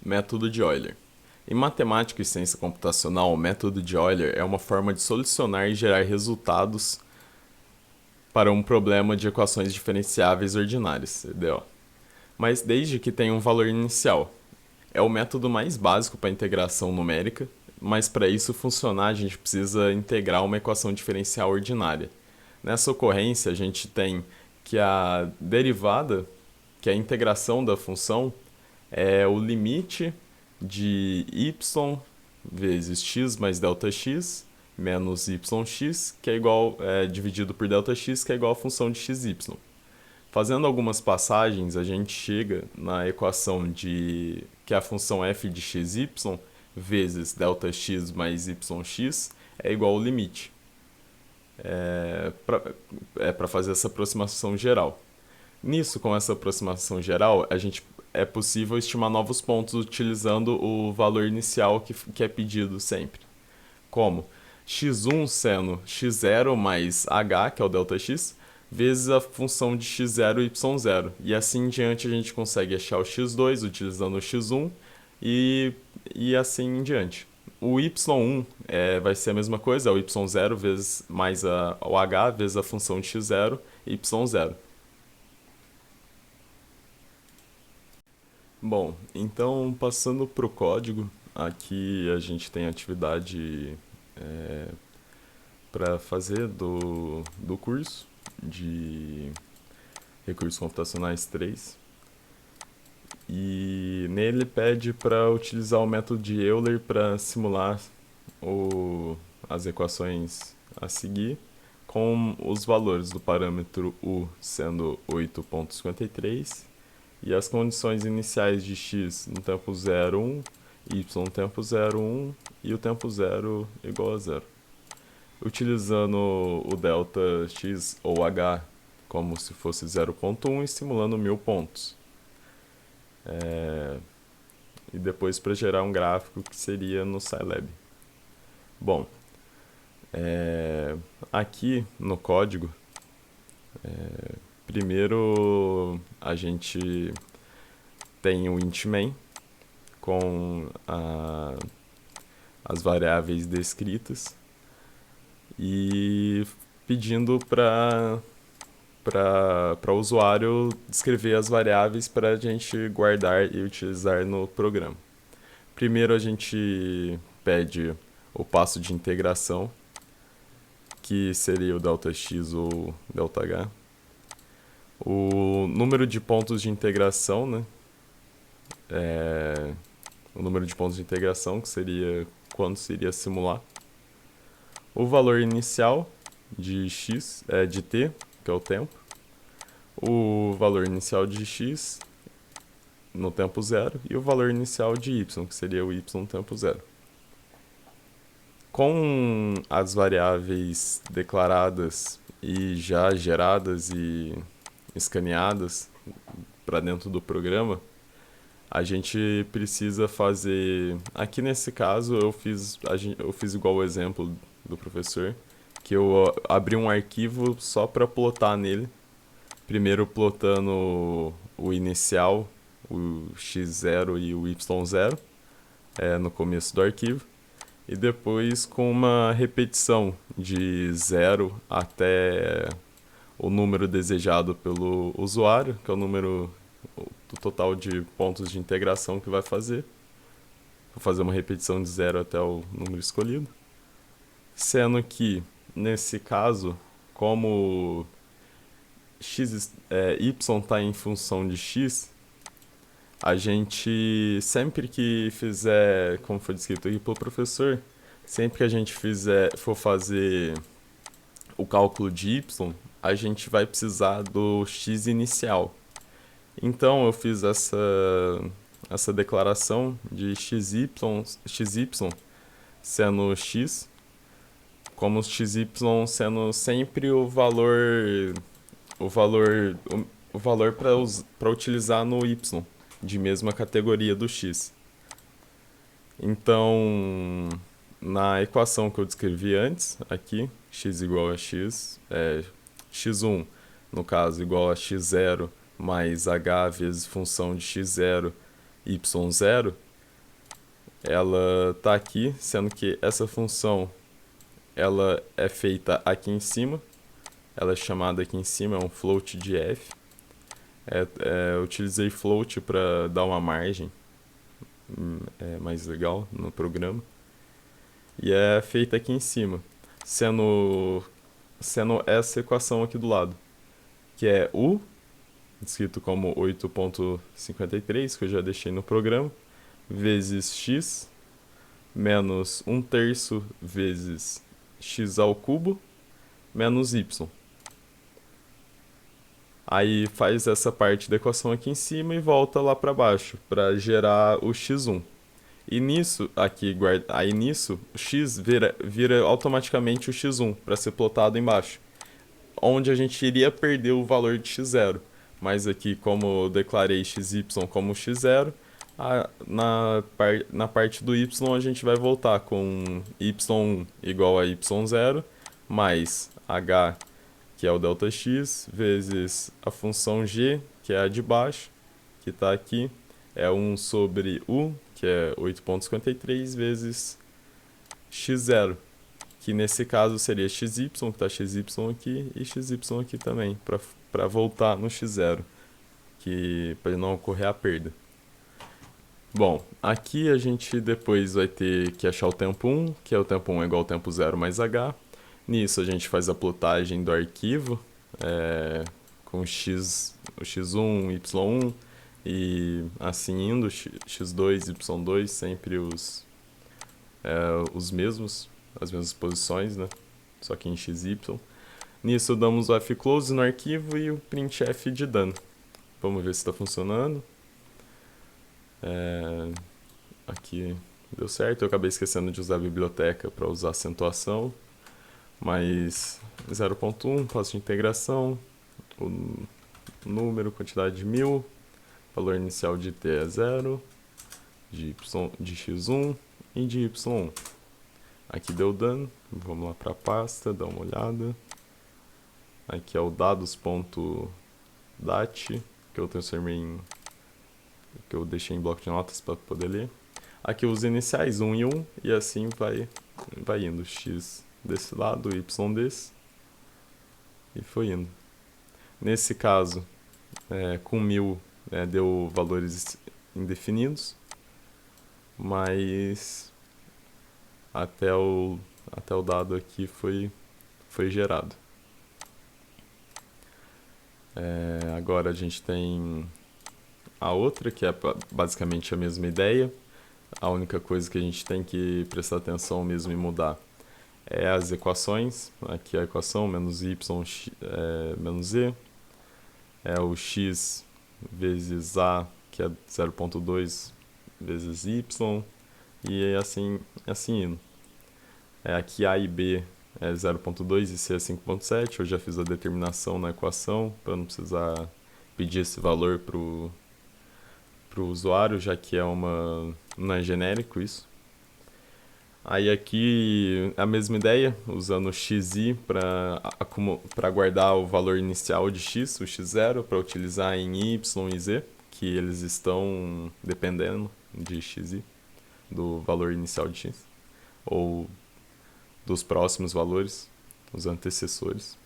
Método de Euler. Em matemática e ciência computacional, o método de Euler é uma forma de solucionar e gerar resultados para um problema de equações diferenciáveis ordinárias, EDO. Mas desde que tenha um valor inicial. É o método mais básico para integração numérica, mas para isso funcionar a gente precisa integrar uma equação diferencial ordinária. Nessa ocorrência, a gente tem que a derivada, que é a integração da função, é o limite de y vezes x mais ΔX menos yx, que é igual, dividido por ΔX, que é igual à função de xy. Fazendo algumas passagens, a gente chega na equação de que a função f de xy vezes ΔX mais yx é igual ao limite. Para fazer essa aproximação geral. Nisso, com essa aproximação geral, é possível estimar novos pontos utilizando o valor inicial que é pedido sempre. Como x1 sendo x0 mais h, que é o ΔX, vezes a função de x0 e y0. E assim em diante a gente consegue achar o x2 utilizando o x1 e assim em diante. O y1 vai ser a mesma coisa, é o y0 vezes mais o h vezes a função de x0 e y0. Bom, então passando para o código, aqui a gente tem a atividade para fazer do curso de Recursos Computacionais 3. E nele pede para utilizar o método de Euler para simular as equações a seguir, com os valores do parâmetro u sendo 8,53 e as condições iniciais de x no tempo 0, 1, y no tempo 0, 1 e o tempo 0 igual a 0. Utilizando o delta x ou h como se fosse 0,1 e simulando 1000 pontos. E depois para gerar um gráfico que seria no Scilab. Bom, aqui no código, primeiro a gente tem o int main com as variáveis descritas e pedindo para o usuário descrever as variáveis para a gente guardar e utilizar no programa. Primeiro a gente pede o passo de integração, que seria o ΔX ou ΔH. O número de pontos de integração, né? O número de pontos de integração, que seria quando se iria simular. O valor inicial de x, de t, que é o tempo. O valor inicial de x no tempo 0 e o valor inicial de y, que seria o y no tempo 0. Com as variáveis declaradas e já geradas e escaneadas para dentro do programa, a gente precisa fazer... Aqui nesse caso eu fiz igual o exemplo do professor, que eu abri um arquivo só para plotar nele. Primeiro plotando o inicial, o x0 e o y0 no começo do arquivo. E depois com uma repetição de 0 até o número desejado pelo usuário, que é o número do total de pontos de integração que vai fazer. Vou fazer uma repetição de 0 até o número escolhido. Sendo que, nesse caso, como y está em função de x, a gente, sempre que fizer, como foi descrito aqui pelo professor, sempre que a gente for fazer o cálculo de y, a gente vai precisar do x inicial. Então eu fiz essa declaração de xy sendo x, como xy sendo sempre o valor para utilizar no y, de mesma categoria do x. Então, na equação que eu descrevi antes, aqui, x igual a x, x1, no caso, igual a x0 mais h vezes função de x0, y0, ela está aqui, sendo que essa função ela é feita aqui em cima, ela é chamada aqui em cima, é um float de f. Eu utilizei float para dar uma margem mais legal no programa. E é feita aqui em cima, sendo essa equação aqui do lado, que é u, escrito como 8,53, que eu já deixei no programa, vezes x, menos 1/3 vezes x ao cubo, menos y. Aí faz essa parte da equação aqui em cima e volta lá para baixo, para gerar o x1. E nisso, aí nisso, o x vira automaticamente o x1 para ser plotado embaixo, onde a gente iria perder o valor de x0. Mas aqui, como eu declarei xy como x0, na parte do y a gente vai voltar com y1 igual a y0, mais h, que é o Δx, vezes a função g, que é a de baixo, que está aqui, é 1 sobre u, que é 8,53, vezes x0, que nesse caso seria xy, que está xy aqui, e xy aqui também, para voltar no x0, para não ocorrer a perda. Bom, aqui a gente depois vai ter que achar o tempo 1, que é o tempo 1 é igual ao tempo 0 mais h. Nisso a gente faz a plotagem do arquivo, com o x1, y1, e assim indo, x2, y2, sempre os mesmos, as mesmas posições, né? Só que em xy. Nisso damos o fclose no arquivo e o printf de dano. Vamos ver se está funcionando. Aqui deu certo, eu acabei esquecendo de usar a biblioteca para usar acentuação, mas 0.1, passo de integração, o número, quantidade de 1000, valor inicial de t é 0, de x1 e de y1. Aqui deu dano, vamos lá para a pasta, dar uma olhada. Aqui é o dados.dat, que eu transformei que eu deixei em bloco de notas para poder ler. Aqui os iniciais 1 e 1, e assim vai indo, x desse lado, y desse, e foi indo. Nesse caso, com 1000 deu valores indefinidos, mas até o dado aqui foi gerado. Agora a gente tem a outra, que é basicamente a mesma ideia. A única coisa que a gente tem que prestar atenção mesmo e mudar é as equações. Aqui a equação, menos y menos z, é o x vezes a, que é 0.2 vezes y, e assim indo. Aqui a e b é 0.2 e c é 5.7. Eu já fiz a determinação na equação para não precisar pedir esse valor para o usuário, já que não é genérico isso. Aí aqui a mesma ideia, usando o xi para guardar o valor inicial de x, o x0, para utilizar em y e z, que eles estão dependendo de xi, do valor inicial de x, ou dos próximos valores, os antecessores.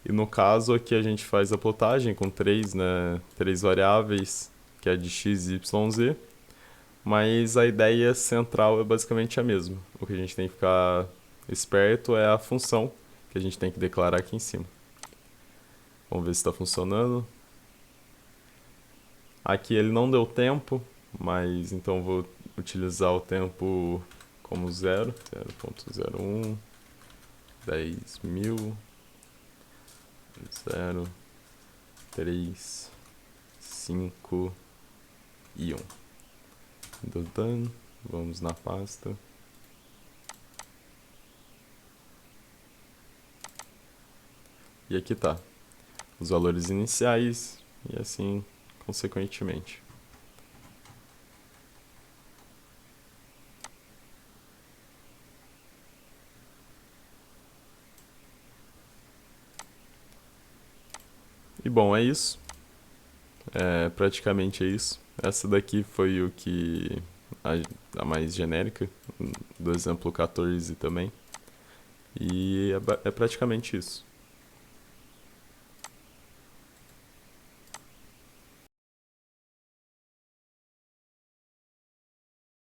E no caso aqui a gente faz a plotagem com três variáveis, que é de x, y, z, mas a ideia central é basicamente a mesma. O que a gente tem que ficar esperto é a função que a gente tem que declarar aqui em cima. Vamos ver se está funcionando. Aqui ele não deu tempo, mas então vou utilizar o tempo como 0, 0.01, 10.000, 0, 3, 5 e 1. Deu dano, vamos na pasta. E aqui tá os valores iniciais e assim consequentemente. E bom, é isso. Praticamente é isso. Essa daqui foi o que a mais genérica, do exemplo 14 também. E é praticamente isso.